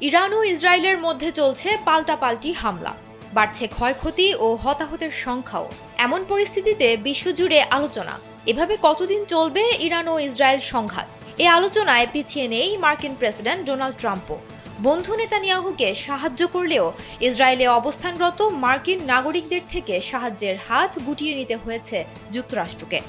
Iran ও ইসরায়েলের মধ্যে চলছে পাল্টাপাল্টি হামলা, বাড়ছে ক্ষয়ক্ষতি ও হতাহতের সংখ্যাও। এমন পরিস্থিতিতে বিশ্বজুড়ে আলোচনা, এভাবে কতদিন চলবে ইরান ও ইসরায়েল সংঘাত? এই আলোচনায় পিছিয়ে নেই মার্কিন প্রেসিডেন্ট ডোনাল্ড ট্রাম্পও। বন্ধু নেতানিয়াহুকে সাহায্য করলেও ইসরায়েলে অবস্থানরত মার্কিন নাগরিকদের থেকে সাহায্যের হাত গুটিয়ে নিতে হয়েছে যুক্তরাষ্ট্রকে।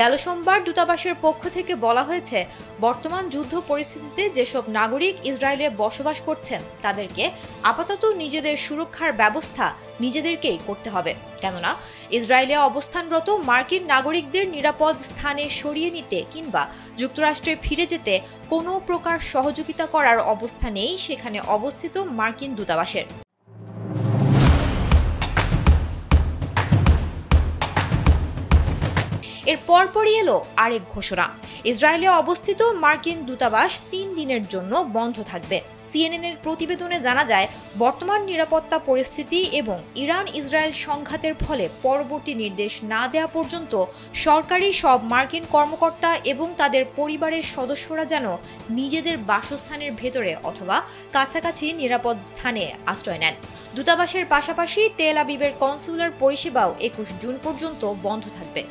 গেল সোমবার দূতাবাসের পক্ষ থেকে বলা হয়েছে, বর্তমান যুদ্ধ পরিস্থিতিতে যেসব নাগরিক ইসরায়েলে বসবাস করছেন তাদেরকে আপাতত নিজেদের সুরক্ষার ব্যবস্থা নিজেদেরকেই করতে হবে, কেননা ইসরায়েলে অবস্থানরত মার্কিন নাগরিকদের নিরাপদ স্থানে সরিয়ে নিতে কিংবা যুক্তরাষ্ট্রে ফিরে যেতে কোনো প্রকার সহযোগিতা করার অবস্থা নেই সেখানে অবস্থিত মার্কিন দূতাবাসের। এর পরপরই এলো আরেক ঘোষণা, ইসরায়েলে অবস্থিত মার্কিন দূতাবাস 3 দিনের জন্য বন্ধ থাকবে। সিএনএন এর প্রতিবেদনে জানা যায়, বর্তমান নিরাপত্তা পরিস্থিতি এবং ইরান ইসরায়েল সংঘাতের ফলে পরবর্তী নির্দেশ না দেওয়া পর্যন্ত সরকারি সব মার্কিন কর্মকর্তা এবং তাদের পরিবারের সদস্যরা যেন নিজেদের বাসস্থানের ভেতরে অথবা কাছাকাছি নিরাপদ স্থানে আশ্রয় নেন। দূতাবাসের পাশাপাশি তেল আবিবের কনসুলার পরিষেবাও 21 জুন পর্যন্ত বন্ধ থাকবে।